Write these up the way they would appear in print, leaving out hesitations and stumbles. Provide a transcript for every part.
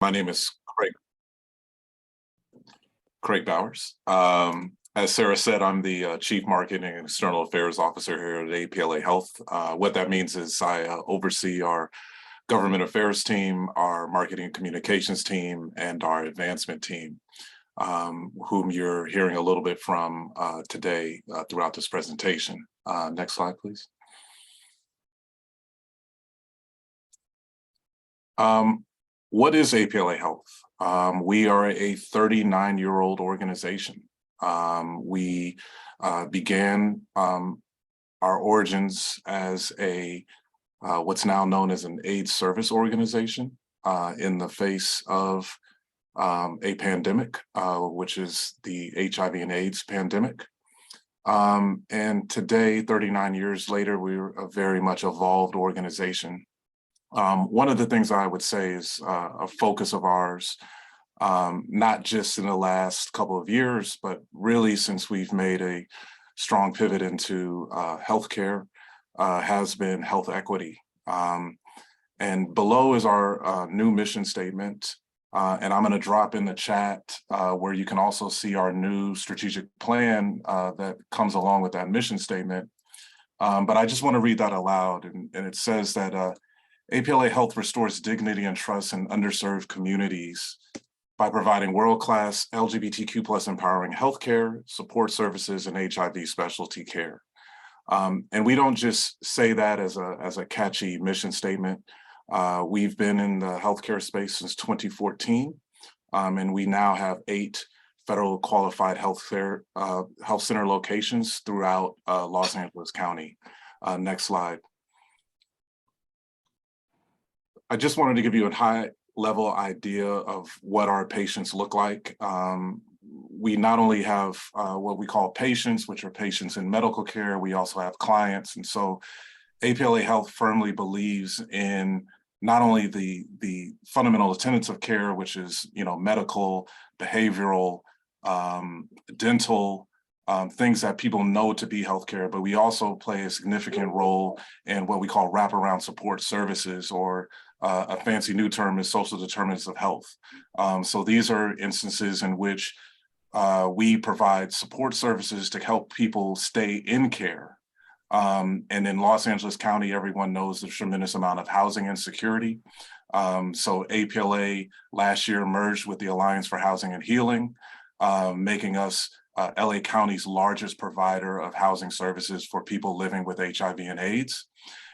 My name is Craig Bowers. As Sarah said, I'm the Chief Marketing and External Affairs Officer here at APLA Health. What that means is I oversee our government affairs team, our marketing and communications team, and our advancement team, whom you're hearing a little bit from today throughout this presentation. Next slide, please. What is APLA Health? We are a 39-year-old organization. We began our origins as what's now known as an AIDS service organization in the face of a pandemic, which is the HIV and AIDS pandemic. And today, 39 years later, we're a very much evolved organization. One of the things I would say is a focus of ours, not just in the last couple of years, but really since we've made a strong pivot into healthcare, has been health equity. And below is our new mission statement. And I'm going to drop in the chat where you can also see our new strategic plan that comes along with that mission statement. But I just want to read that aloud. And it says that APLA Health restores dignity and trust in underserved communities by providing world-class LGBTQ+ empowering healthcare, support services, and HIV specialty care. And we don't just say that as a catchy mission statement. We've been in the healthcare space since 2014, and we now have 8 federal qualified health center locations throughout Los Angeles County. Next slide. I just wanted to give you a high-level idea of what our patients look like. We not only have what we call patients, which are patients in medical care, we also have clients. And so APLA Health firmly believes in not only the fundamental tenets of care, which is medical, behavioral, dental, things that people know to be healthcare, but we also play a significant role in what we call wraparound support services, or a fancy new term is social determinants of health. So these are instances in which we provide support services to help people stay in care. And in Los Angeles County, everyone knows the tremendous amount of housing insecurity. So APLA last year merged with the Alliance for Housing and Healing, making us LA County's largest provider of housing services for people living with HIV and AIDS.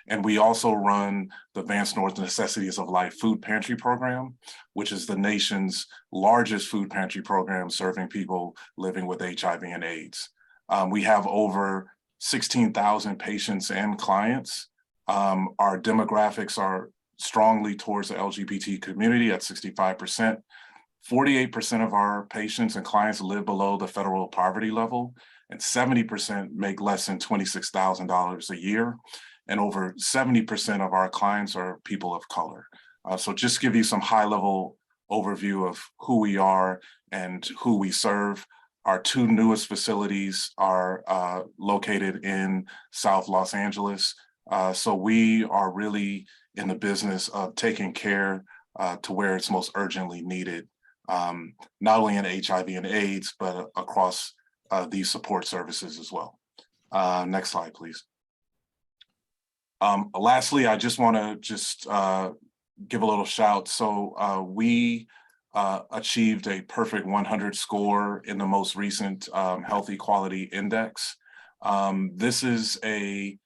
And we also run the Advanced North Necessities of Life Food Pantry Program, which is the nation's largest food pantry program serving people living with HIV and AIDS. We have over 16,000 patients and clients. Our demographics are strongly towards the LGBT community at 65%. 48% of our patients and clients live below the federal poverty level, and 70% make less than $26,000 a year. And over 70% of our clients are people of color. So just give you some high-level overview of who we are and who we serve. Our 2 newest facilities are located in South Los Angeles. So we are really in the business of taking care to where it's most urgently needed, not only in HIV and AIDS, but across these support services as well. Next slide, please. Lastly, I just want to give a little shout. So we achieved a perfect 100 score in the most recent Health Equality Index. This is an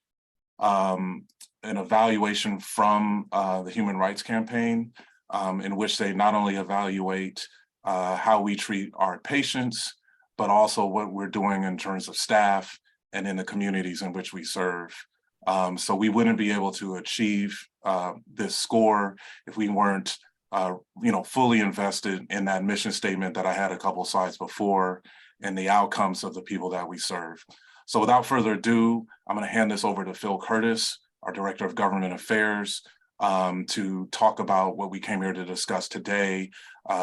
evaluation from the Human Rights Campaign, in which they not only evaluate how we treat our patients, but also what we're doing in terms of staff and in the communities in which we serve. So we wouldn't be able to achieve this score if we weren't, fully invested in that mission statement that I had a couple slides before, and the outcomes of the people that we serve. So without further ado, I'm going to hand this over to Phil Curtis, our Director of Government Affairs, to talk about what we came here to discuss today,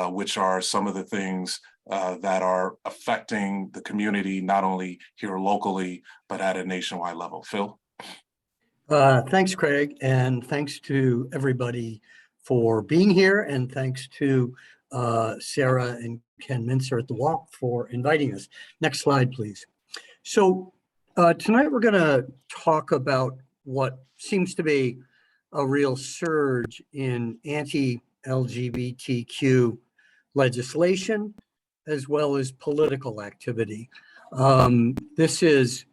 which are some of the things that are affecting the community, not only here locally, but at a nationwide level. Phil? Thanks, Craig, and thanks to everybody for being here, and thanks to Sarah and Ken Mincer at the Walk for inviting us. Next slide, please. So tonight we're going to talk about what seems to be a real surge in anti-LGBTQ legislation, as well as political activity. This is,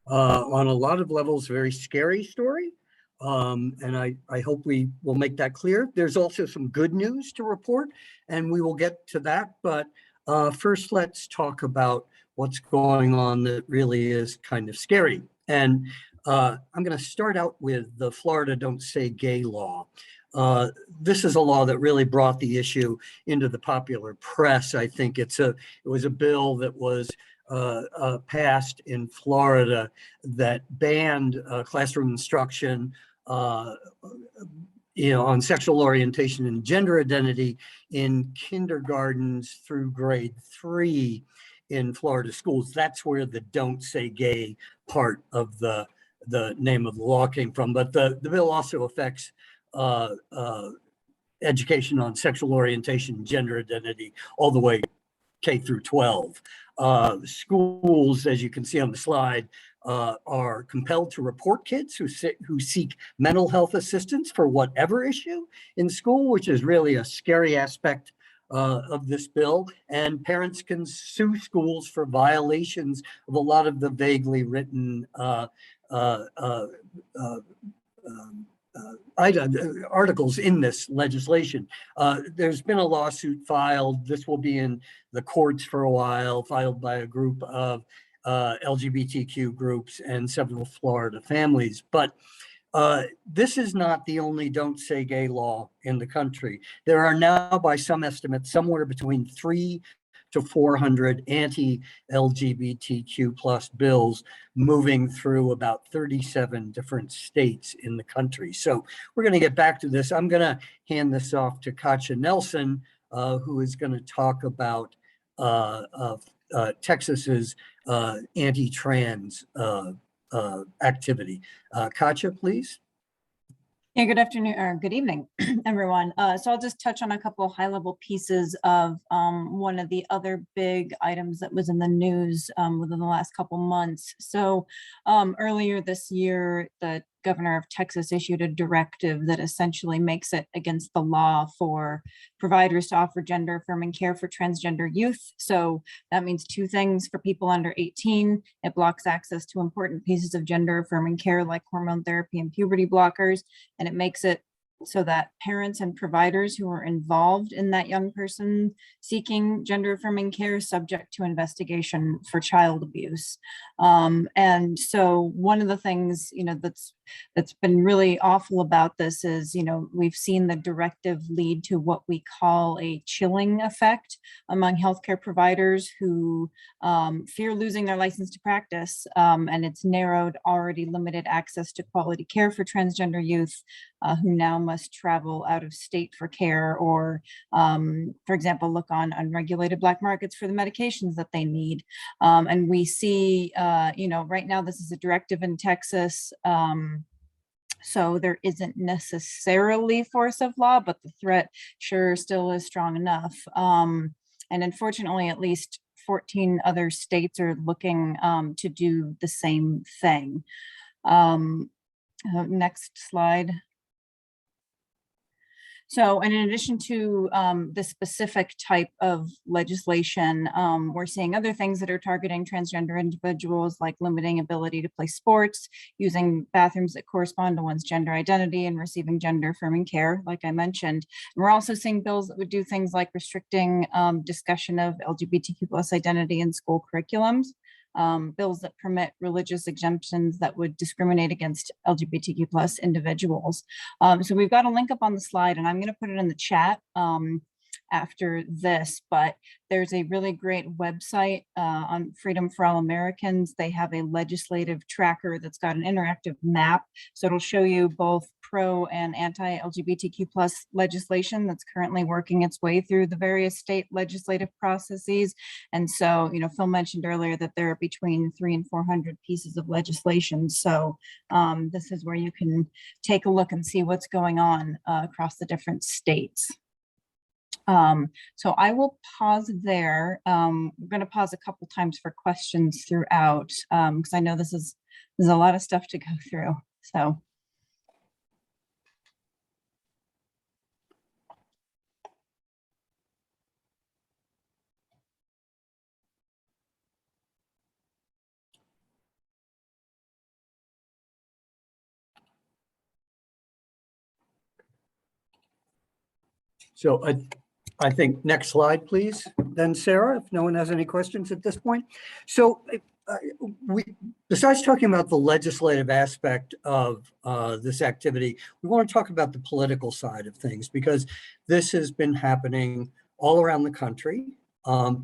on a lot of levels, a very scary story. And I hope we will make that clear. There's also some good news to report, and we will get to that. But first, let's talk about what's going on that really is kind of scary. And I'm going to start out with the Florida Don't Say Gay law. This is a law that really brought the issue into the popular press. I think it was a bill that was passed in Florida that banned classroom instruction on sexual orientation and gender identity in kindergartens through grade 3 in Florida schools. That's where the Don't Say Gay part of the name of the law came from. But the bill also affects education on sexual orientation and gender identity all the way K through 12. Schools, as you can see on the slide, are compelled to report kids who seek mental health assistance for whatever issue in school, which is really a scary aspect of this bill. And parents can sue schools for violations of a lot of the vaguely written articles in this legislation. There's been a lawsuit filed. This will be in the courts for a while, filed by a group of LGBTQ groups and several Florida families. But this is not the only Don't Say Gay law in the country. There are now, by some estimates, somewhere between 300 to 400 anti-LGBTQ plus bills moving through about 37 different states in the country. So we're going to get back to this. I'm going to hand this off to Katja Nelson, who is going to talk about Texas's anti-trans activity. Katja, please. Yeah, good afternoon or good evening, everyone. So I'll just touch on a couple of high-level pieces of one of the other big items that was in the news within the last couple months. So earlier this year, the governor of Texas issued a directive that essentially makes it against the law for providers to offer gender-affirming care for transgender youth. So that means two things for people under 18. It blocks access to important pieces of gender-affirming care like hormone therapy and puberty blockers, and it makes it so that parents and providers who are involved in that young person seeking gender-affirming care is subject to investigation for child abuse. And so one of the things, that's been really awful about this is, we've seen the directive lead to what we call a chilling effect among healthcare providers who fear losing their license to practice. And it's narrowed already limited access to quality care for transgender youth who now must travel out of state for care or, for example, look on unregulated black markets for the medications that they need. And we see, right now this is a directive in Texas. So there isn't necessarily force of law, but the threat sure still is strong enough. And unfortunately, at least 14 other states are looking to do the same thing. Next slide. So, and in addition to the specific type of legislation, we're seeing other things that are targeting transgender individuals, like limiting ability to play sports, using bathrooms that correspond to one's gender identity, and receiving gender-affirming care, like I mentioned. And we're also seeing bills that would do things like restricting discussion of LGBTQ plus identity in school curriculums. Bills that permit religious exemptions that would discriminate against LGBTQ plus individuals. So we've got a link up on the slide, and I'm going to put it in the chat after this, but there's a really great website on Freedom for All Americans. They have a legislative tracker that's got an interactive map. So it'll show you both pro and anti-LGBTQ plus legislation that's currently working its way through the various state legislative processes. And so, Phil mentioned earlier that there are between 300 and 400 pieces of legislation. So this is where you can take a look and see what's going on across the different states. So I will pause there. I'm going to pause a couple times for questions throughout, because I know there's a lot of stuff to go through. So. So I think next slide, please, then Sarah, if no one has any questions at this point. So besides talking about the legislative aspect of this activity, we want to talk about the political side of things, because this has been happening all around the country.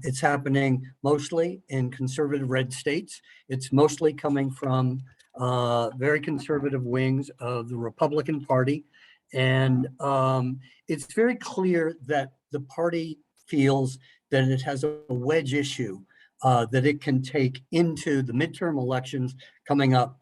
It's happening mostly in conservative red states. It's mostly coming from very conservative wings of the Republican Party. And it's very clear that the party feels that it has a wedge issue that it can take into the midterm elections coming up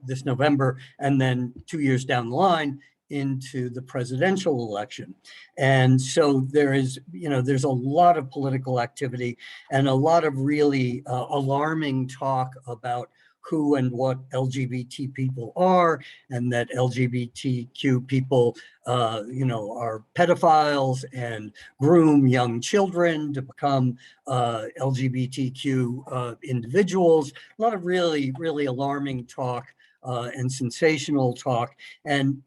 this November, and then 2 years down the line into the presidential election. And so there's a lot of political activity and a lot of really alarming talk about who and what LGBT people are, and that LGBTQ people, are pedophiles and groom young children to become LGBTQ individuals. A lot of really, really alarming talk and sensational talk. And,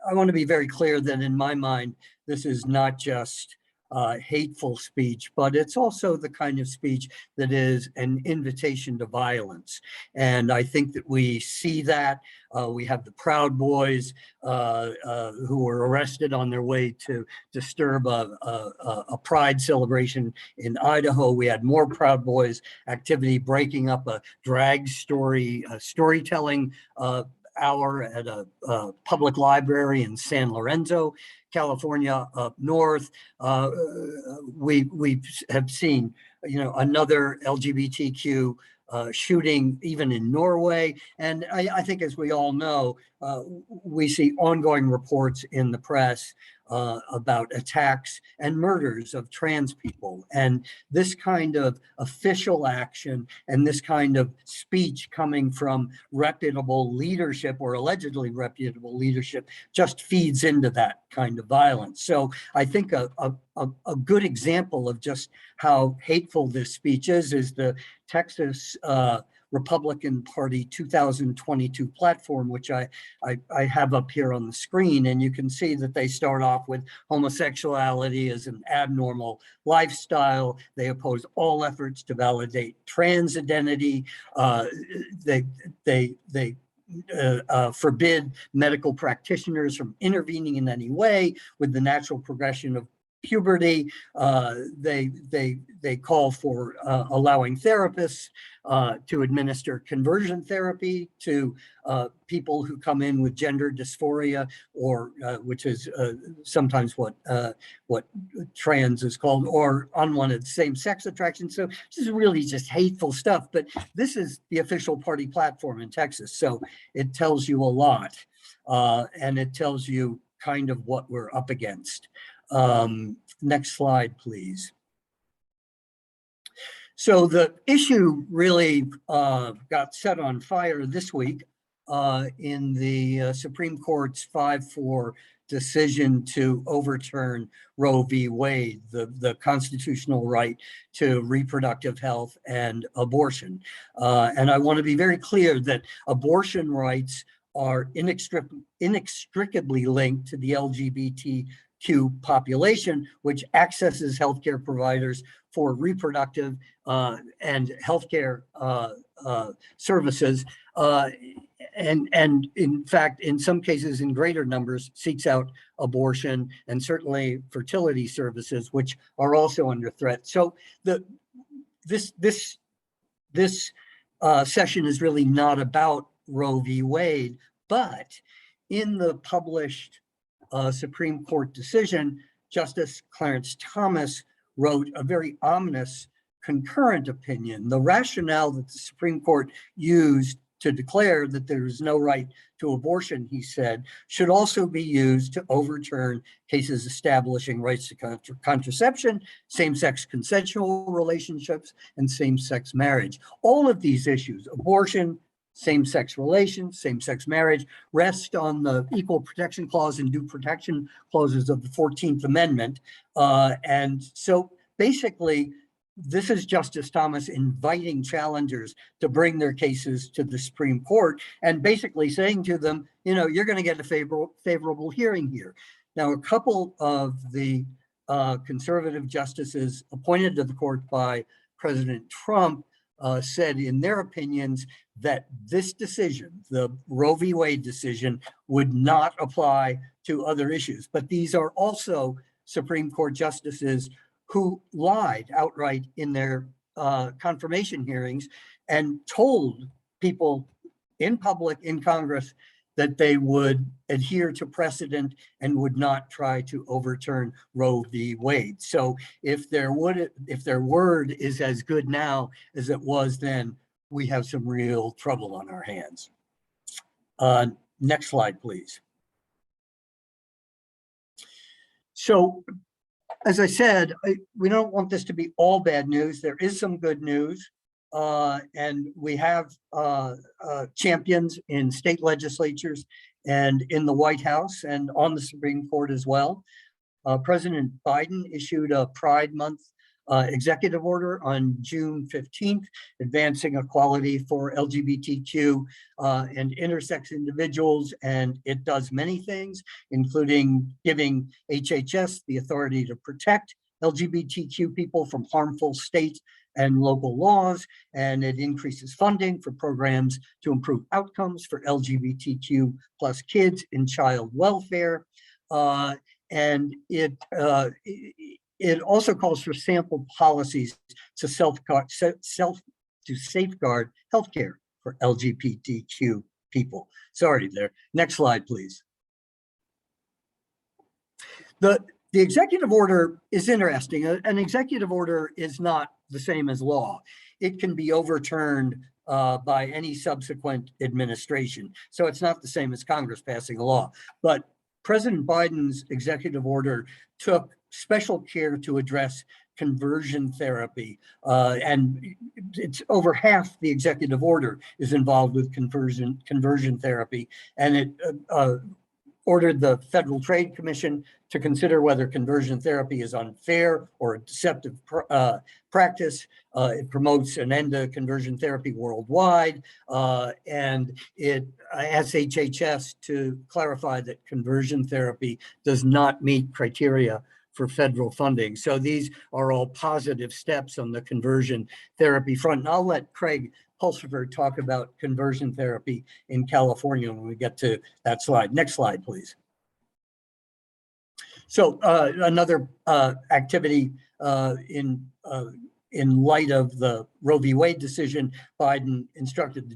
I want to be very clear that in my mind, this is not just hateful speech, but it's also the kind of speech that is an invitation to violence. And I think that we see that. We have the Proud Boys who were arrested on their way to disturb a pride celebration in Idaho. We had more Proud Boys activity breaking up a drag storytelling hour at a public library in San Lorenzo, California, up north. We have seen, another LGBTQ shooting even in Norway. And I think, as we all know, we see ongoing reports in the press about attacks and murders of trans people. And this kind of official action and this kind of speech coming from reputable leadership, or allegedly reputable leadership, just feeds into that kind of violence. So I think a good example of just how hateful this speech is the Texas Republican Party 2022 platform, which I have up here on the screen. And you can see that they start off with homosexuality as an abnormal lifestyle. They oppose all efforts to validate trans identity. They forbid medical practitioners from intervening in any way with the natural progression of puberty. They call for allowing therapists to administer conversion therapy to people who come in with gender dysphoria, or which is sometimes what trans is called, or unwanted same-sex attraction. So this is really just hateful stuff. But this is the official party platform in Texas, so it tells you a lot, and it tells you kind of what we're up against. Next slide, please. So the issue really got set on fire this week in the Supreme Court's 5-4 decision to overturn Roe v. Wade, the constitutional right to reproductive health and abortion. And I want to be very clear that abortion rights are inextricably linked to the LGBTQ population, which accesses healthcare providers for reproductive and healthcare services, and in fact, in some cases, in greater numbers, seeks out abortion and certainly fertility services, which are also under threat. So this session is really not about Roe v. Wade, but in the published Supreme Court decision, Justice Clarence Thomas wrote a very ominous concurrent opinion. The rationale that the Supreme Court used to declare that there is no right to abortion, he said, should also be used to overturn cases establishing rights to contraception, same-sex consensual relationships, and same-sex marriage. All of these issues, abortion, same-sex relations, same-sex marriage, rest on the Equal Protection Clause and Due Protection Clauses of the 14th Amendment. And so basically, this is Justice Thomas inviting challengers to bring their cases to the Supreme Court and basically saying to them, you know, you're going to get a favorable hearing here. Now, a couple of the conservative justices appointed to the court by President Trump said in their opinions that this decision, the Roe v. Wade decision, would not apply to other issues. But these are also Supreme Court justices who lied outright in their confirmation hearings and told people in public, in Congress, that they would adhere to precedent and would not try to overturn Roe v. Wade. So if their word is as good now as it was then, we have some real trouble on our hands. Next slide, please. So, as I said, we don't want this to be all bad news. There is some good news, and we have champions in state legislatures and in the White House and on the Supreme Court as well. President Biden issued a Pride Month executive order on June 15th, advancing equality for LGBTQ and intersex individuals. And it does many things, including giving HHS the authority to protect LGBTQ people from harmful state and local laws. And it increases funding for programs to improve outcomes for LGBTQ plus kids in child welfare. And it also calls for sample policies to safeguard healthcare for LGBTQ people. Sorry there. Next slide, please. The executive order is interesting. An executive order is not the same as law. It can be overturned by any subsequent administration. So it's not the same as Congress passing a law. But President Biden's executive order took special care to address conversion therapy. And it's over half the executive order is involved with conversion therapy. And it ordered the Federal Trade Commission to consider whether conversion therapy is unfair or a deceptive practice. It promotes an end to conversion therapy worldwide, and it asks HHS to clarify that conversion therapy does not meet criteria for federal funding. So these are all positive steps on the conversion therapy front. And I'll let Craig Pulsipher talk about conversion therapy in California when we get to that slide. Next slide, please. So another activity in light of the Roe v. Wade decision, Biden instructed the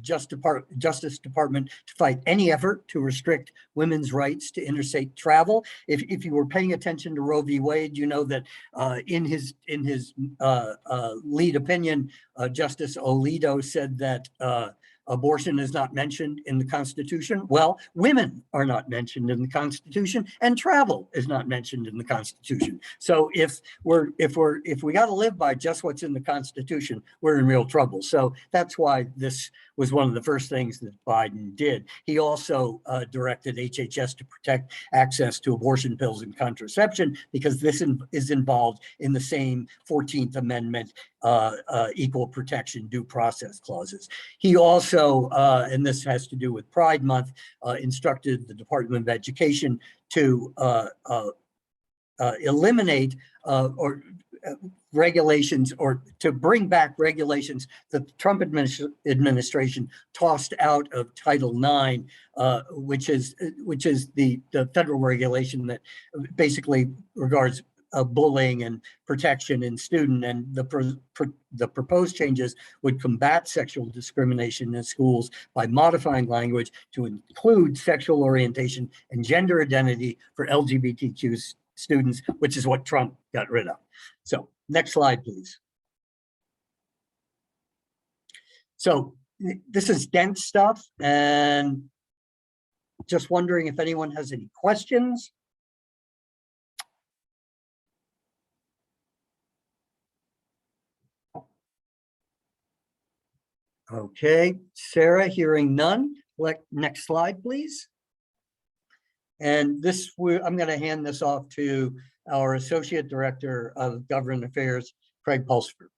Justice Department to fight any effort to restrict women's rights to interstate travel. If you were paying attention to Roe v. Wade, you know that in his lead opinion, Justice Alito said that abortion is not mentioned in the Constitution. Well, women are not mentioned in the Constitution, and travel is not mentioned in the Constitution. So if we got to live by just what's in the Constitution, we're in real trouble. So that's why this was one of the first things that Biden did. He also directed HHS to protect access to abortion pills and contraception, because this is involved in the same 14th Amendment equal protection due process clauses. He also, and this has to do with Pride Month, instructed the Department of Education to eliminate regulations, or to bring back regulations that the Trump administration tossed out of Title IX, which is the federal regulation that basically regards bullying and protection in student, and the proposed changes would combat sexual discrimination in schools by modifying language to include sexual orientation and gender identity for LGBTQ students, which is what Trump got rid of. So next slide, please. So this is dense stuff, and just wondering if anyone has any questions. Okay, Sarah, hearing none. Next slide, please. And this, I'm going to hand this off to our Associate Director of Government Affairs, Craig Pulsford.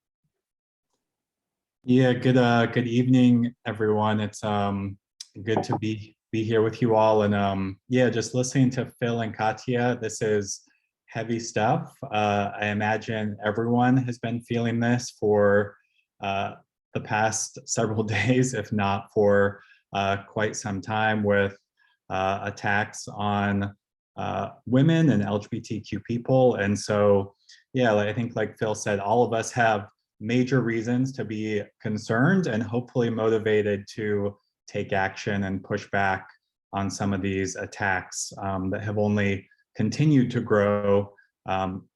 Yeah, good evening, everyone. It's good to be here with you all. And yeah, just listening to Phil and Katya, this is heavy stuff. I imagine everyone has been feeling this for the past several days, if not for quite some time, with attacks on women and LGBTQ people. And so, yeah, I think like Phil said, all of us have major reasons to be concerned and hopefully motivated to take action and push back on some of these attacks that have only continued to grow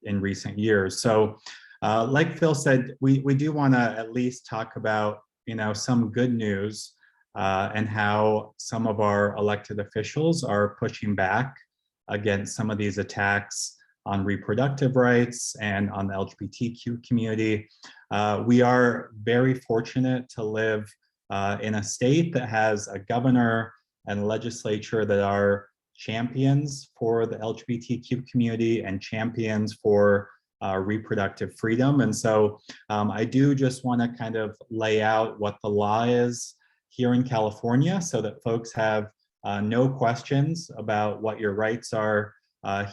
in recent years. So like Phil said, we do want to at least talk about, some good news and how some of our elected officials are pushing back against some of these attacks on reproductive rights and on the LGBTQ community. We are very fortunate to live in a state that has a governor and legislature that are champions for the LGBTQ community and champions for reproductive freedom. And so I do just want to kind of lay out what the law is here in California so that folks have no questions about what your rights are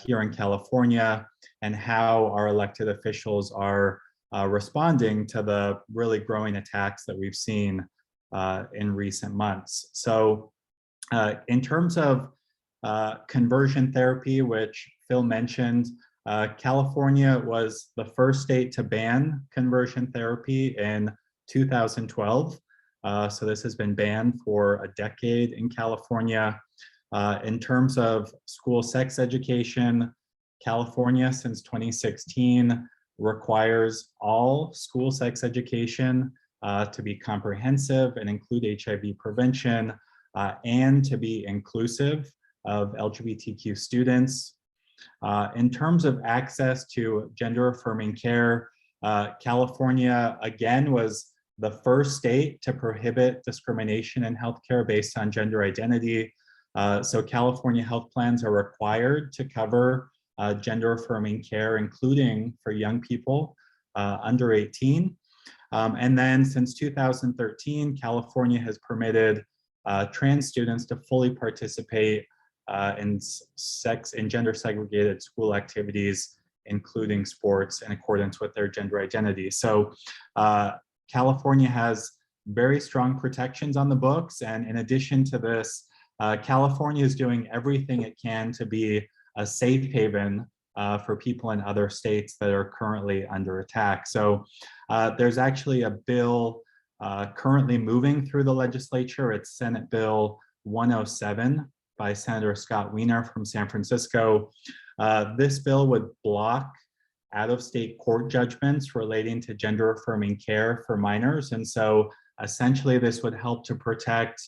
here in California and how our elected officials are responding to the really growing attacks that we've seen in recent months. So in terms of conversion therapy, which Phil mentioned, California was the first state to ban conversion therapy in 2012. So this has been banned for a decade in California. In terms of school sex education, California since 2016 requires all school sex education to be comprehensive and include HIV prevention and to be inclusive of LGBTQ students. In terms of access to gender affirming care, California again was the first state to prohibit discrimination in healthcare based on gender identity. So California health plans are required to cover gender affirming care, including for young people under 18. And then since 2013, California has permitted trans students to fully participate in sex and gender segregated school activities, including sports, in accordance with their gender identity. So California has very strong protections on the books. And in addition to this, California is doing everything it can to be a safe haven for people in other states that are currently under attack. So there's actually a bill currently moving through the legislature. It's Senate Bill 107 by Senator Scott Wiener from San Francisco. This bill would block out-of-state court judgments relating to gender affirming care for minors. And so essentially this would help to protect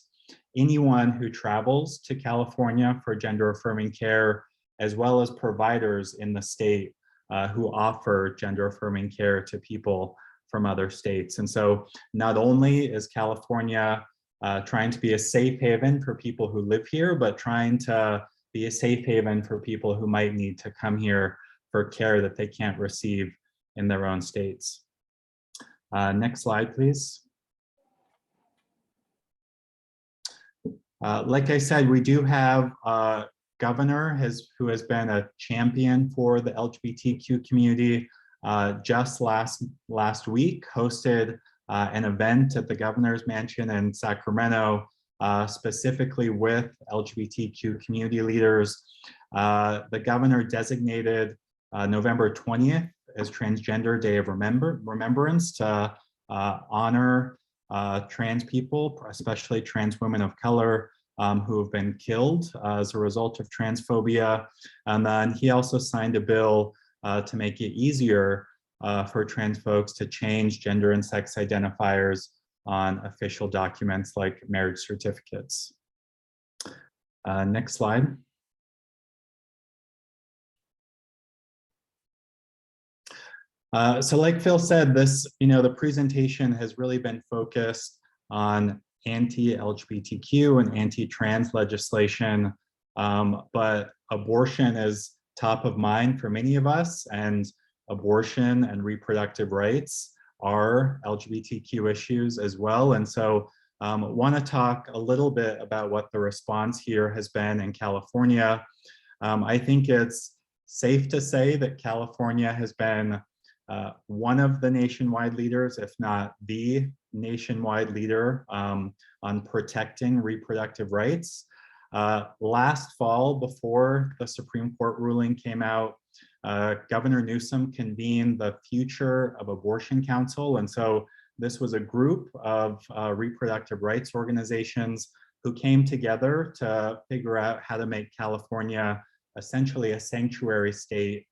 anyone who travels to California for gender affirming care, as well as providers in the state who offer gender affirming care to people from other states. And so not only is California trying to be a safe haven for people who live here, but trying to be a safe haven for people who might need to come here for care that they can't receive in their own states. Next slide, please. Like I said, we do have a governor who has been a champion for the LGBTQ community. Just last week hosted an event at the governor's mansion in Sacramento, specifically with LGBTQ community leaders. The governor designated November 20th is Transgender Day of Remembrance to honor trans people, especially trans women of color who have been killed as a result of transphobia. And then he also signed a bill to make it easier for trans folks to change gender and sex identifiers on official documents like marriage certificates. Next slide. So like Phil said, the presentation has really been focused on anti-LGBTQ and anti-trans legislation, but abortion is top of mind for many of us, and abortion and reproductive rights are LGBTQ issues as well. And so want to talk a little bit about what the response here has been in California. I think it's safe to say that California has been one of the nationwide leaders, if not the nationwide leader on protecting reproductive rights. Last fall, before the Supreme Court ruling came out, Governor Newsom convened the Future of Abortion Council. And so this was a group of reproductive rights organizations who came together to figure out how to make California essentially a sanctuary state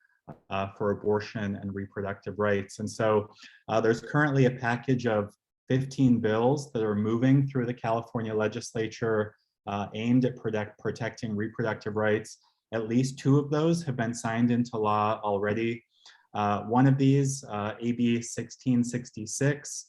for abortion and reproductive rights. And so there's currently a package of 15 bills that are moving through the California legislature aimed at protecting reproductive rights. At least 2 of those have been signed into law already. One of these, AB 1666,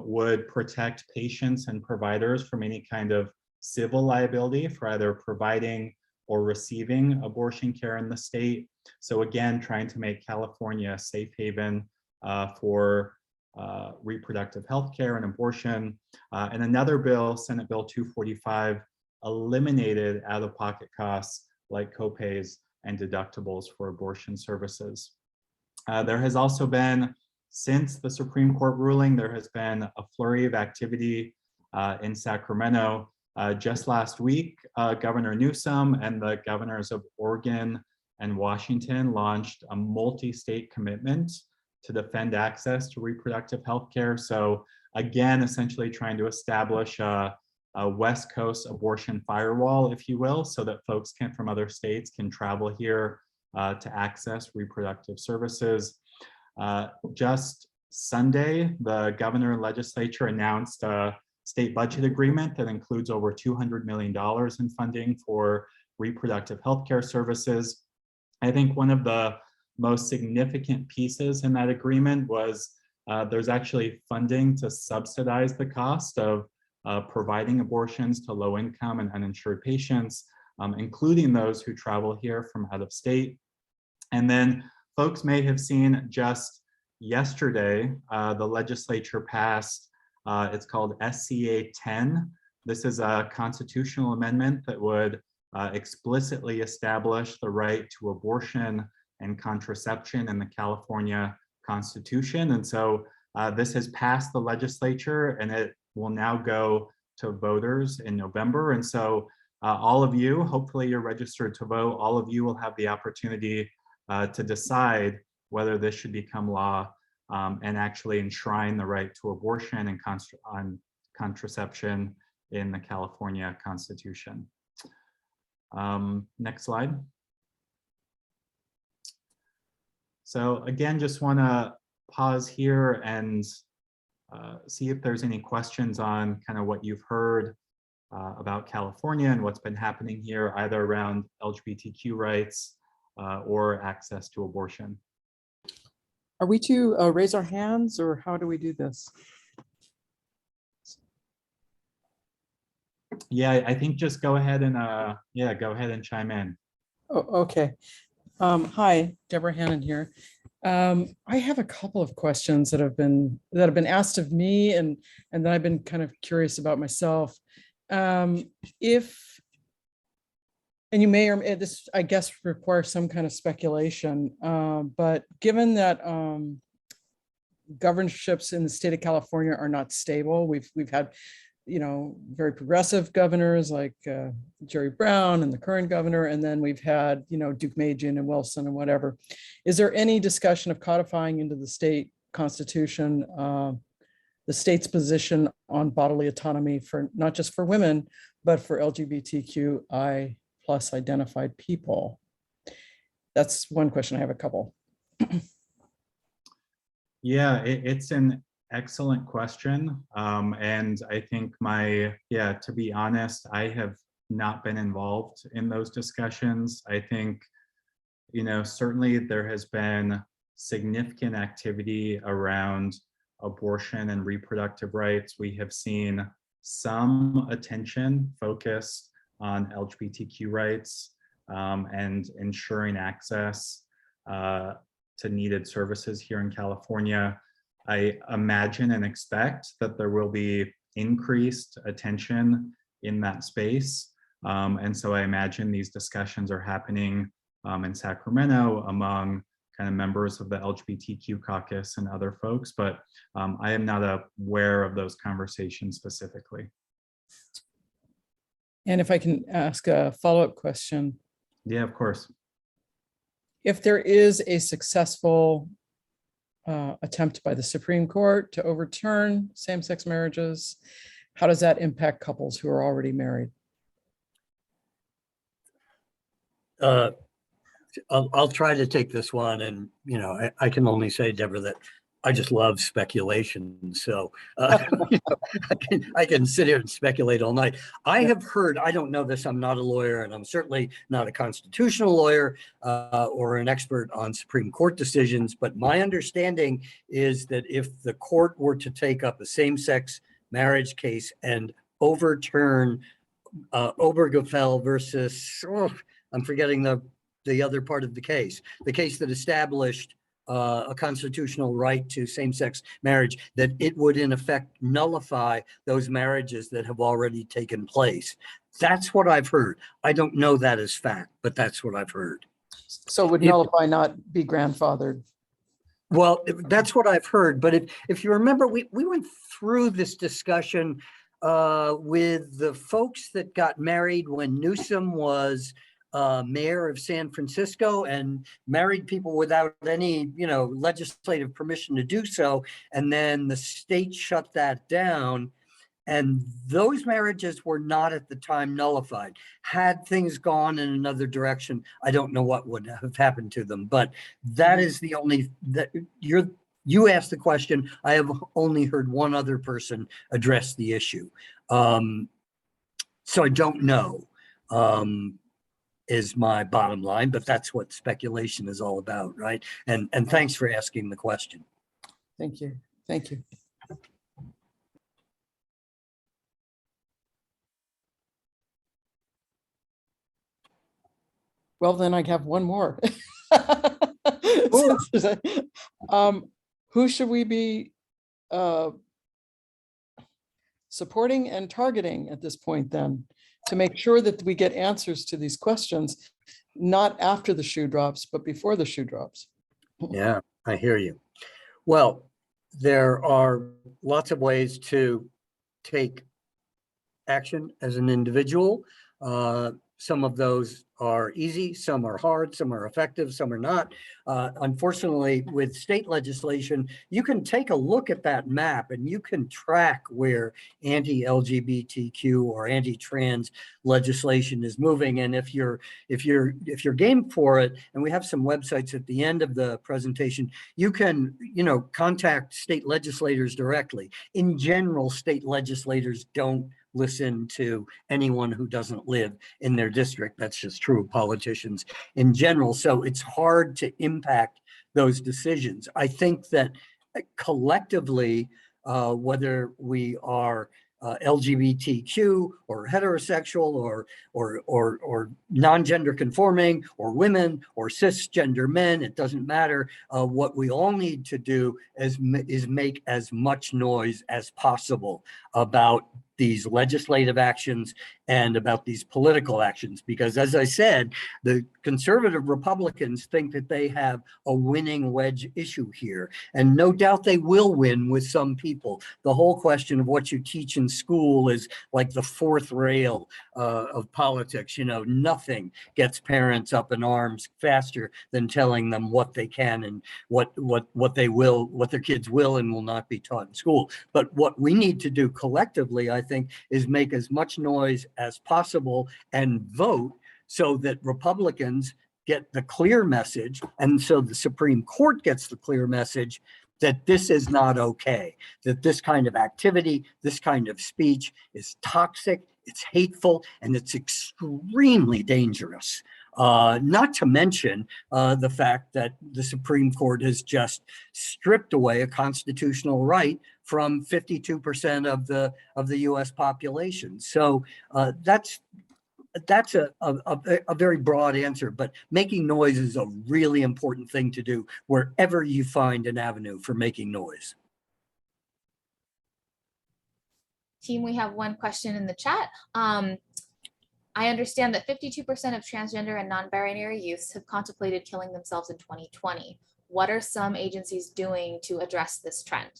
would protect patients and providers from any kind of civil liability for either providing or receiving abortion care in the state. So again, trying to make California a safe haven for reproductive health care and abortion. And another bill, Senate Bill 245, eliminated out-of-pocket costs like copays and deductibles for abortion services. There has also been, since the Supreme Court ruling, there has been a flurry of activity in Sacramento. Just last week, Governor Newsom and the governors of Oregon and Washington launched a multi-state commitment to defend access to reproductive health care. So again, essentially trying to establish a West Coast abortion firewall, if you will, so that folks from other states can travel here to access reproductive services. Just Sunday, the governor and legislature announced a state budget agreement that includes over $200 million in funding for reproductive healthcare services. I think one of the most significant pieces in that agreement was there's actually funding to subsidize the cost of providing abortions to low-income and uninsured patients, including those who travel here from out of state. And then folks may have seen just yesterday, the legislature passed, it's called SCA 10. This is a constitutional amendment that would explicitly establish the right to abortion and contraception in the California Constitution. And so this has passed the legislature and it will now go to voters in November. And so all of you, hopefully you're registered to vote, all of you will have the opportunity to decide whether this should become law and actually enshrine the right to abortion and contraception in the California Constitution. Next slide. So again, just want to pause here and see if there's any questions on kind of what you've heard about California and what's been happening here, either around LGBTQ rights or access to abortion. Are we to raise our hands, or how do we do this? Yeah, I think just go ahead and go ahead and chime in. Oh, okay. Hi, Deborah Hannon here. I have a couple of questions that have been asked of me and that I've been kind of curious about myself. And you may, or this, I guess, requires some kind of speculation, but given that governorships in the state of California are not stable, we've had very progressive governors like Jerry Brown and the current governor, and then we've had, Duke Majan and Wilson and whatever. Is there any discussion of codifying into the state constitution the state's position on bodily autonomy for not just for women, but for LGBTQI plus identified people? That's one question. I have a couple. Yeah, it's an excellent question. And I think to be honest, I have not been involved in those discussions. I think, certainly there has been significant activity around abortion and reproductive rights. We have seen some attention focused on LGBTQ rights and ensuring access to needed services here in California. I imagine and expect that there will be increased attention in that space. And so I imagine these discussions are happening in Sacramento among kind of members of the LGBTQ caucus and other folks, but I am not aware of those conversations specifically. And if I can ask a follow-up question. Yeah, of course. If there is a successful attempt by the Supreme Court to overturn same-sex marriages, how does that impact couples who are already married? I'll try to take this one, and I can only say, Deborah, that I just love speculation. So I can sit here and speculate all night. I have heard, I don't know this, I'm not a lawyer, and I'm certainly not a constitutional lawyer or an expert on Supreme Court decisions, but my understanding is that if the court were to take up a same-sex marriage case and overturn Obergefell versus, I'm forgetting the other part of the case that established a constitutional right to same-sex marriage, that it would in effect nullify those marriages that have already taken place. That's what I've heard. I don't know that as fact, but that's what I've heard. So would nullify not be grandfathered? Well, that's what I've heard. But if you remember, we went through this discussion with the folks that got married when Newsom was mayor of San Francisco and married people without any, legislative permission to do so. And then the state shut that down. And those marriages were not at the time nullified. Had things gone in another direction, I don't know what would have happened to them. But that is the only, that you asked the question. I have only heard one other person address the issue. So I don't know. Is my bottom line, but that's what speculation is all about, right? And thanks for asking the question. Thank you. Thank you. Well, then I have one more. Who should we be supporting and targeting at this point then, to make sure that we get answers to these questions, not after the shoe drops, but before the shoe drops? Yeah, I hear you. Well, there are lots of ways to take action as an individual. Some of those are easy, some are hard, some are effective, some are not. Unfortunately, with state legislation, you can take a look at that map and you can track where anti-LGBTQ or anti-trans legislation is moving. And if you're game for it, and we have some websites at the end of the presentation, you can, contact state legislators directly. In general, state legislators don't listen to anyone who doesn't live in their district. That's just true of politicians in general. So it's hard to impact those decisions. I think that collectively, whether we are LGBTQ or heterosexual or non-gender conforming or women or cisgender men, it doesn't matter. What we all need to do is make as much noise as possible about these legislative actions and about these political actions. Because as I said, the conservative Republicans think that they have a winning wedge issue here. And no doubt they will win with some people. The whole question of what you teach in school is like the fourth rail of politics. You know, nothing gets parents up in arms faster than telling them what they can and what they will, what their kids will and will not be taught in school. But what we need to do collectively, I think, is make as much noise as possible and vote so that Republicans get the clear message, and so the Supreme Court gets the clear message that this is not okay, that this kind of activity, this kind of speech is toxic, it's hateful, and it's extremely dangerous. Not to mention the fact that the Supreme Court has just stripped away a constitutional right from 52% of the U.S. population. So that's a very broad answer, but making noise is a really important thing to do wherever you find an avenue for making noise. Team, we have one question in the chat. I understand that 52% of transgender and non-binary youths have contemplated killing themselves in 2020. What are some agencies doing to address this trend?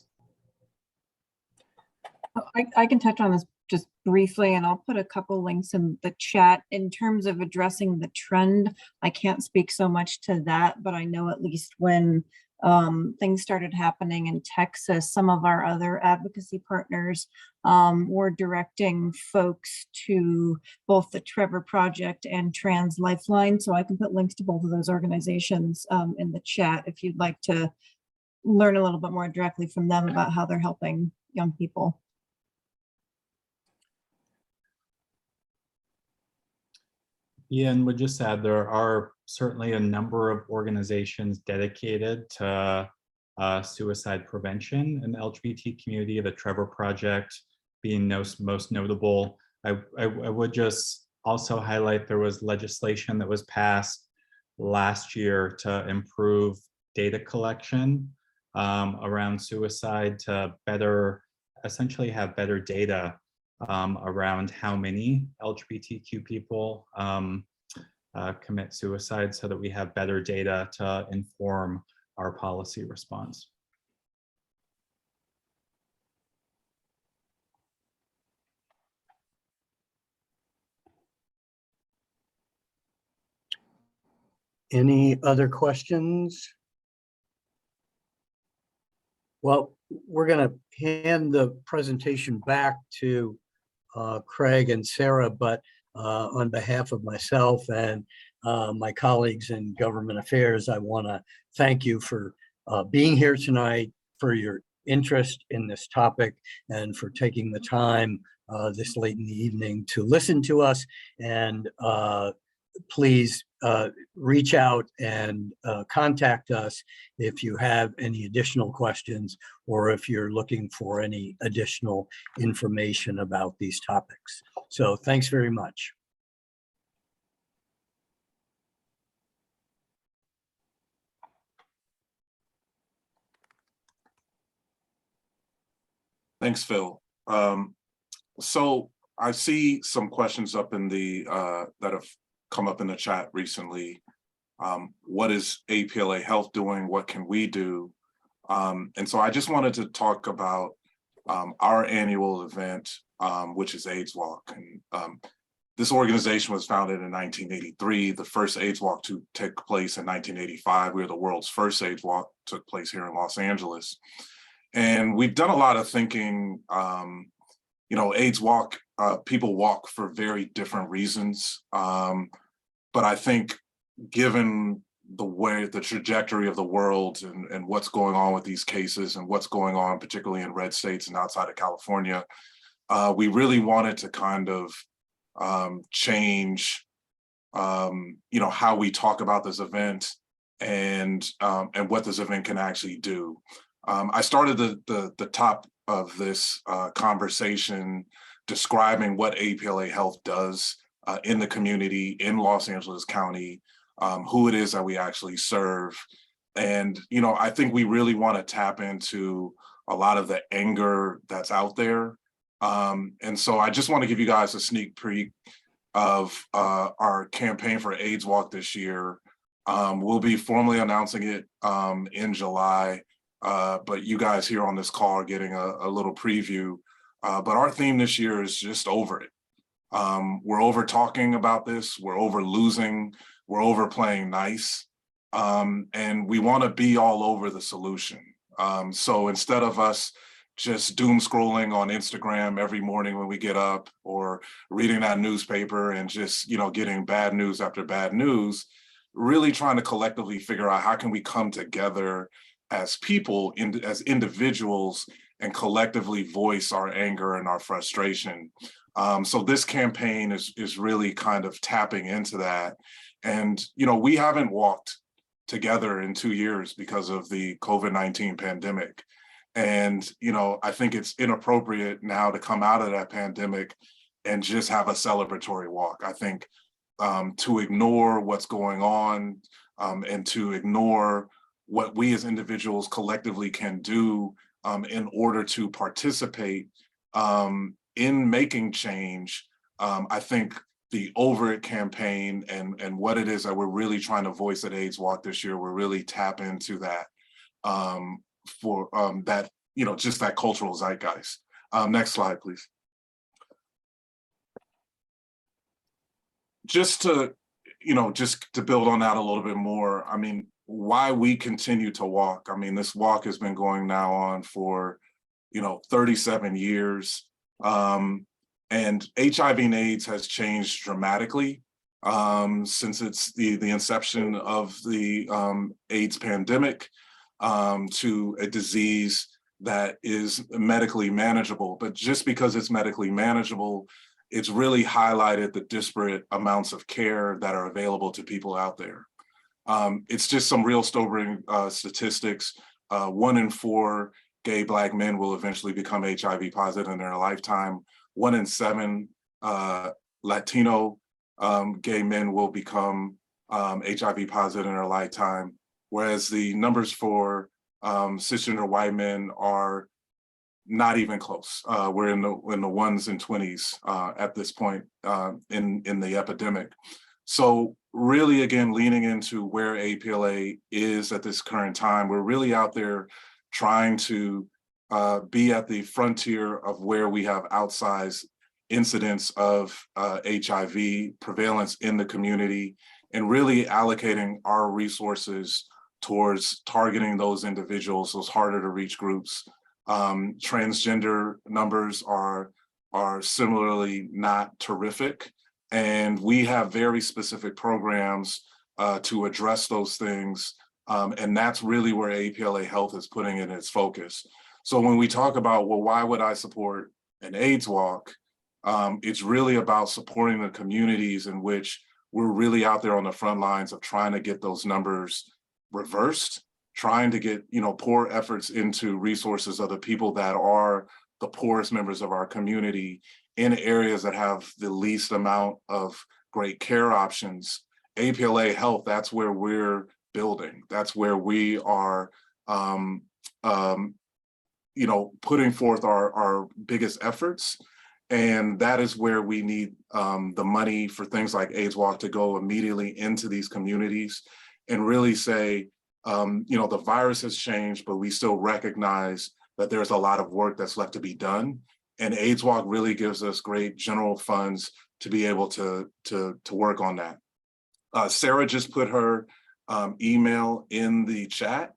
I can touch on this just briefly, and I'll put a couple links in the chat. In terms of addressing the trend, I can't speak so much to that, but I know at least when things started happening in Texas, some of our other advocacy partners were directing folks to both the Trevor Project and Trans Lifeline. So I can put links to both of those organizations in the chat if you'd like to learn a little bit more directly from them about how they're helping young people. Yeah, and would just add, there are certainly a number of organizations dedicated to suicide prevention in the LGBT community, the Trevor Project being most notable. I would just also highlight there was legislation that was passed last year to improve data collection around suicide, to essentially have better data around how many LGBTQ people commit suicide, so that we have better data to inform our policy response. Any other questions? Well, we're going to hand the presentation back to Craig and Sarah, but on behalf of myself and my colleagues in government affairs, I want to thank you for being here tonight, for your interest in this topic, and for taking the time this late in the evening to listen to us. And please reach out and contact us if you have any additional questions, or if you're looking for any additional information about these topics. So thanks very much. Thanks, Phil. So I see some questions up in the that have come up in the chat recently. What is APLA Health doing? What can we do? And so I just wanted to talk about our annual event, which is AIDS Walk. And this organization was founded in 1983. The first AIDS Walk to take place in 1985. We were the world's first AIDS Walk, took place here in Los Angeles. And we've done a lot of thinking. You know, AIDS Walk, people walk for very different reasons. But I think given the trajectory of the world and what's going on with these cases and what's going on, particularly in red states and outside of California, we really wanted to kind of change, you know, how we talk about this event and what this event can actually do. I started the top of this conversation describing what APLA Health does in the community in Los Angeles County, who it is that we actually serve. And, you know, I think we really want to tap into a lot of the anger that's out there And so I just want to give you guys a sneak peek of our campaign for AIDS Walk this year. We'll be formally announcing it in July, but you guys here on this call are getting a little preview. But our theme this year is just over it. We're over talking about this, we're over losing, we're over playing nice, and we want to be all over the solution. So instead of us just doom scrolling on Instagram every morning when we get up, or reading that newspaper and just, getting bad news after bad news, really trying to collectively figure out how can we come together as people, as individuals, and collectively voice our anger and our frustration. So this campaign is really kind of tapping into that. And, we haven't walked together in 2 years because of the COVID-19 pandemic. And, I think it's inappropriate now to come out of that pandemic and just have a celebratory walk. I think to ignore what's going on and to ignore what we as individuals collectively can do in order to participate in making change. I think the Over It campaign and what it is that we're really trying to voice at AIDS Walk this year, we're really tap into that for that, just that cultural zeitgeist. Next slide, please. Just to build on that a little bit more, I mean, why we continue to walk. I mean, this walk has been going now on for, 37 years. And HIV and AIDS has changed dramatically since it's the inception of the AIDS pandemic to a disease that is medically manageable. But just because it's medically manageable, it's really highlighted the disparate amounts of care that are available to people out there. It's just some real sobering statistics. 1 in 4 gay Black men will eventually become HIV positive in their lifetime. 1 in 7 Latino gay men will become HIV positive in their lifetime, whereas the numbers for cisgender white men are not even close. We're in the 1s and 20s at this point in the epidemic. So really, again, leaning into where APLA is at this current time, we're really out there trying to be at the frontier of where we have outsized incidents of HIV prevalence in the community, and really allocating our resources towards targeting those individuals, those harder to reach groups. Transgender numbers are similarly not terrific, and we have very specific programs to address those things, and that's really where APLA Health is putting in its focus. So when we talk about, well, why would I support an AIDS walk? It's really about supporting the communities in which we're really out there on the front lines of trying to get those numbers reversed, trying to get, pour efforts into resources of the people that are the poorest members of our community in areas that have the least amount of great care options. APLA Health, that's where we're building. That's where we are, putting forth our biggest efforts. And that is where we need the money for things like AIDS Walk to go immediately into these communities and really say, the virus has changed, but we still recognize that there's a lot of work that's left to be done. And AIDS Walk really gives us great general funds to be able to work on that. Sarah just put her email in the chat,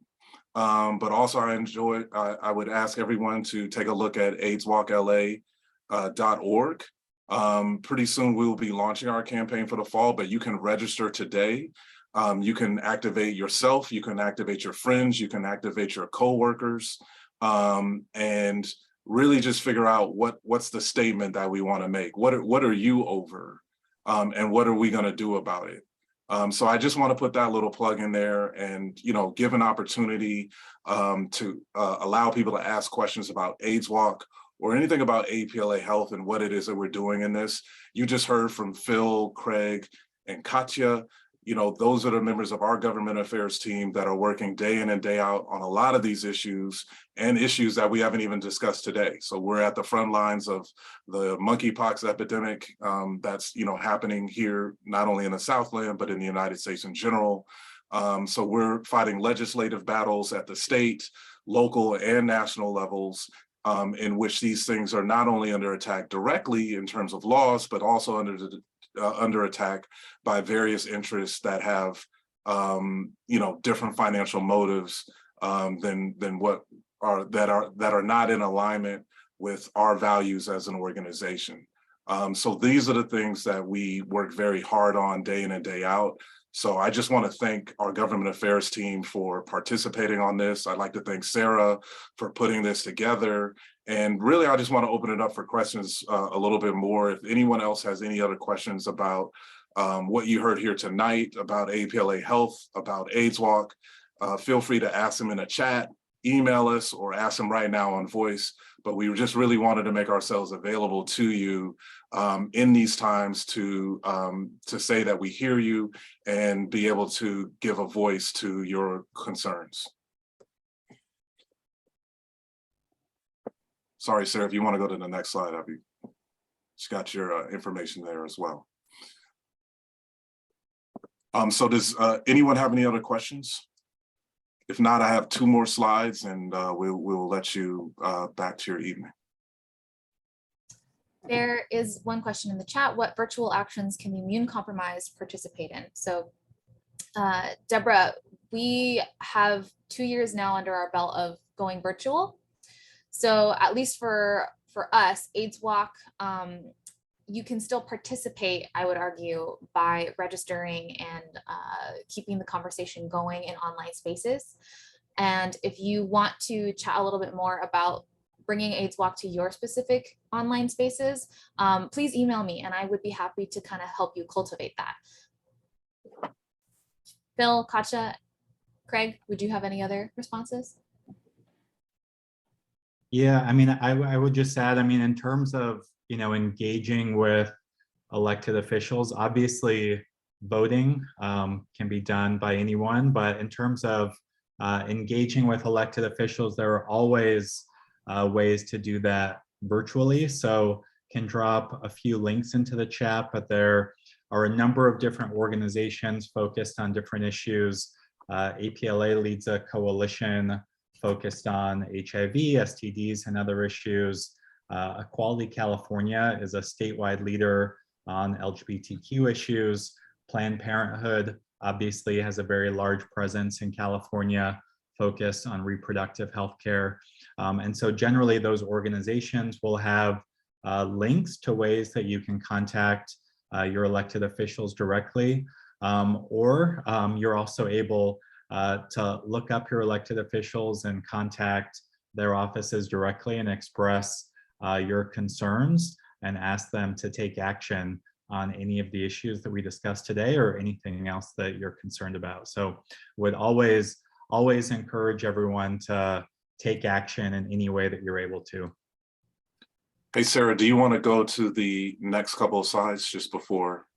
but also I would ask everyone to take a look at AIDSWalkLA.org. Pretty soon we will be launching our campaign for the fall, but you can register today. You can activate yourself, you can activate your friends, you can activate your coworkers, and really just figure out what's the statement that we want to make. What are you over, and what are we going to do about it? So I just want to put that little plug in there and, give an opportunity to allow people to ask questions about AIDS Walk or anything about APLA Health and what it is that we're doing in this. You just heard from Phil, Craig, and Katya. those are the members of our government affairs team that are working day in and day out on a lot of these issues and issues that we haven't even discussed today. So we're at the front lines of the monkeypox epidemic that's happening here, not only in the Southland, but in the United States in general. So we're fighting legislative battles at the state, local, and national levels, in which these things are not only under attack directly in terms of laws, but also under attack by various interests that have different financial motives than what that are not in alignment with our values as an organization. So these are the things that we work very hard on day in and day out. So I just want to thank our government affairs team for participating on this. I'd like to thank Sarah for putting this together. And really, I just want to open it up for questions a little bit more. If anyone else has any other questions about what you heard here tonight, about APLA Health, about AIDS Walk, feel free to ask them in a chat, email us, or ask them right now on voice. But we just really wanted to make ourselves available to you in these times to say that we hear you and be able to give a voice to your concerns. Sorry, Sarah, if you want to go to the next slide, she's got your information there as well. So does anyone have any other questions? If not, I have 2 more slides and we'll let you back to your evening. There is one question in the chat. What virtual actions can the immune compromised participate in? So Deborah, we have 2 years now under our belt of going virtual. So at least for us, AIDS Walk, you can still participate, I would argue, by registering and keeping the conversation going in online spaces. And if you want to chat a little bit more about bringing AIDS Walk to your specific online spaces, please email me and I would be happy to kind of help you cultivate that. Phil, Katja, Craig, would you have any other responses? Yeah, I mean, I would just add, I mean, in terms of, engaging with elected officials, obviously voting can be done by anyone, but in terms of engaging with elected officials, there are always ways to do that virtually. So can drop a few links into the chat, but there are a number of different organizations focused on different issues. APLA leads a coalition focused on HIV, STDs, and other issues. Equality California is a statewide leader on LGBTQ issues. Planned Parenthood obviously has a very large presence in California, focused on reproductive health care. And so generally those organizations will have links to ways that you can contact your elected officials directly, or you're also able to look up your elected officials and contact their offices directly and express your concerns and ask them to take action on any of the issues that we discussed today or anything else that you're concerned about. So would always encourage everyone to take action in any way that you're able to. Hey, Sarah, do you want to go to the next couple of slides just before?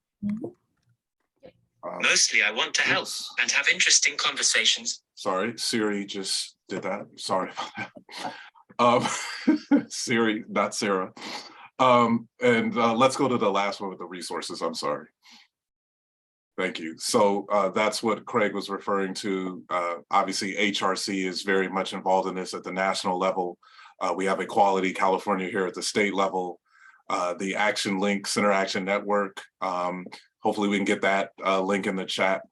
Mostly I want to help and have interesting conversations. Sorry, Siri just did that. Sorry about that. Siri, not Sarah. And let's go to the last one with the resources. I'm sorry. Thank you. So that's what Craig was referring to. Obviously, HRC is very much involved in this at the national level. We have Equality California here at the state level. The Action Link Center Action Network. Hopefully we can get that link in the chat,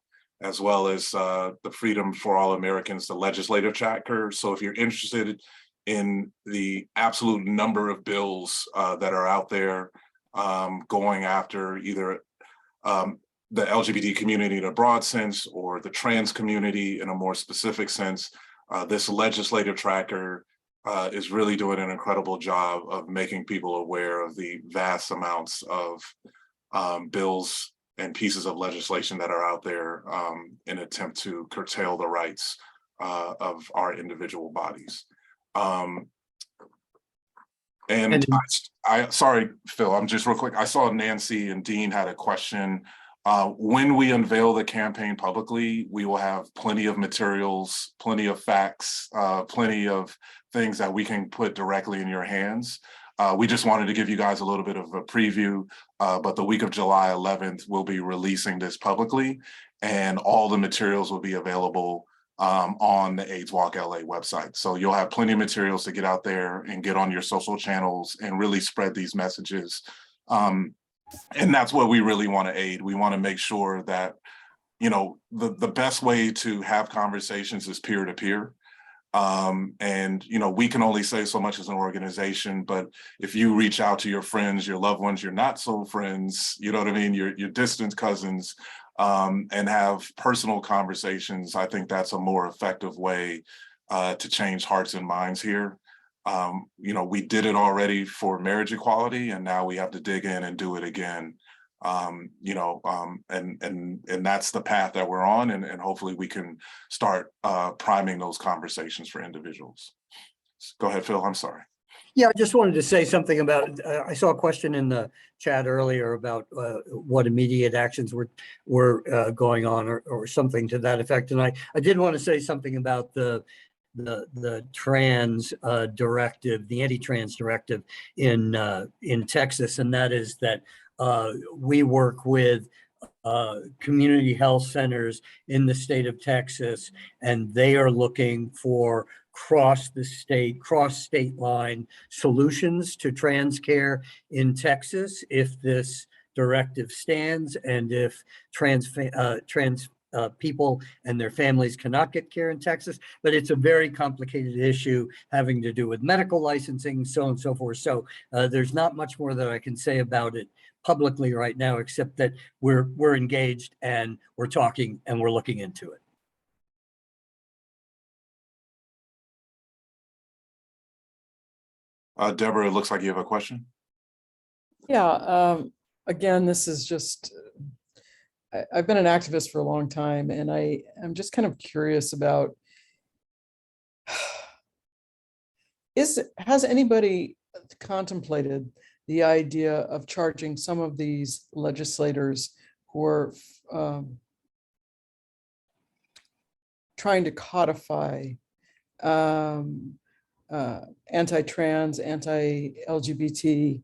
as well as the Freedom for All Americans, the legislative chapter. So if you're interested in the absolute number of bills that are out there going after either the LGBT community in a broad sense or the trans community in a more specific sense, this legislative tracker is really doing an incredible job of making people aware of the vast amounts of bills and pieces of legislation that are out there in an attempt to curtail the rights of our individual bodies. And sorry, Phil, I'm just real quick. I saw Nancy and Dean had a question When we unveil the campaign publicly, we will have plenty of materials, plenty of facts, plenty of things that we can put directly in your hands. We just wanted to give you guys a little bit of a preview, but the week of July 11th, we'll be releasing this publicly, and all the materials will be available on the AIDS Walk LA website. So you'll have plenty of materials to get out there and get on your social channels and really spread these messages. And that's what we really want to aid. We want to make sure that, you know, the best way to have conversations is peer to peer. And, you know, we can only say so much as an organization, but if you reach out to your friends, your loved ones, your not so friends, you know what I mean, your distant cousins, and have personal conversations, I think that's a more effective way to change hearts and minds here. You know, we did it already for marriage equality, and now we have to dig in and do it again. You know, and that's the path that we're on, and hopefully we can start priming those conversations for individuals. Go ahead, Phil. I'm sorry. Yeah, I just wanted to say something about, I saw a question in the chat earlier about what immediate actions were going on, or something to that effect. And I did want to say something about the trans directive, the anti-trans directive in Texas, and that is that we work with community health centers in the state of Texas, and they are looking for cross state line solutions to trans care in Texas if this directive stands, and if trans people and their families cannot get care in Texas. But it's a very complicated issue having to do with medical licensing, so on and so forth. So there's not much more that I can say about it publicly right now, except that we're engaged and we're talking and we're looking into it. Deborah, it looks like you have a question. Yeah, again, this is just, I've been an activist for a long time, and I'm just kind of curious about, has anybody contemplated the idea of charging some of these legislators who are trying to codify anti-trans, anti-LGBT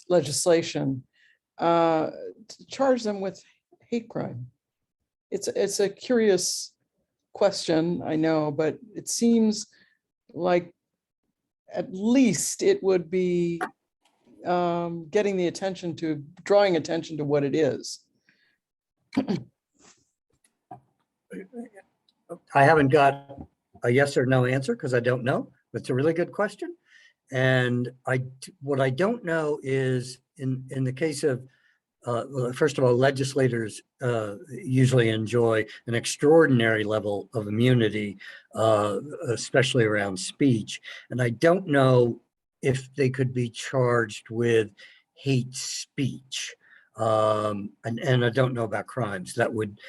legislation, to charge them with hate crime? It's a curious question, I know, but it seems like at least it would be drawing attention to what it is. I haven't got a yes or no answer because I don't know, but it's a really good question. And what I don't know is in the case of, well, first of all, legislators usually enjoy an extraordinary level of immunity, especially around speech. And I don't know if they could be charged with hate speech. And I don't know about crimes that would,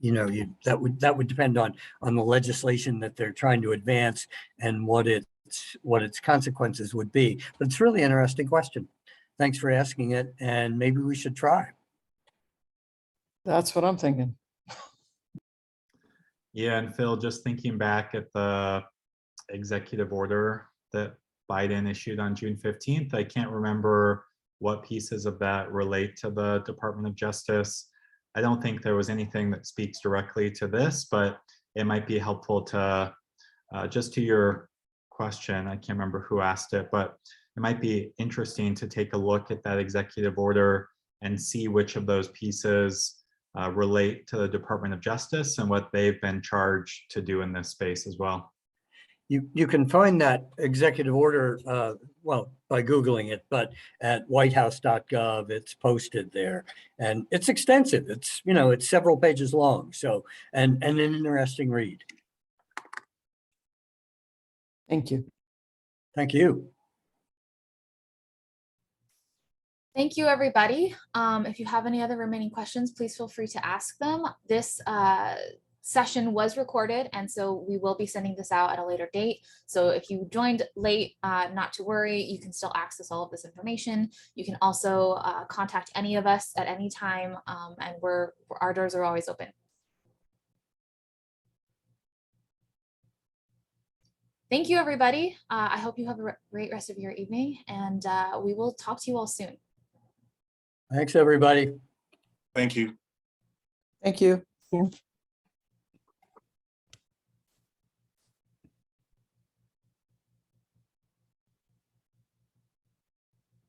you know, that would depend on the legislation that they're trying to advance and what its consequences would be. But it's a really interesting question. Thanks for asking it, and maybe we should try. That's what I'm thinking. Yeah, and Phil, just thinking back at the executive order that Biden issued on June 15th, I can't remember what pieces of that relate to the Department of Justice. I don't think there was anything that speaks directly to this, but it might be helpful to, just to your question, I can't remember who asked it, but it might be interesting to take a look at that executive order and see which of those pieces relate to the Department of Justice and what they've been charged to do in this space as well. You can find that executive order, well, by Googling it, but at whitehouse.gov, it's posted there, and it's extensive. It's, you know, it's several pages long. So, and an interesting read. Thank you. Thank you. Thank you, everybody. If you have any other remaining questions, please feel free to ask them. This session was recorded, and so we will be sending this out at a later date. So if you joined late, not to worry, you can still access all of this information. You can also contact any of us at any time, and our doors are always open. Thank you, everybody. I hope you have a great rest of your evening, and we will talk to you all soon. Thanks, everybody. Thank you. Thank you.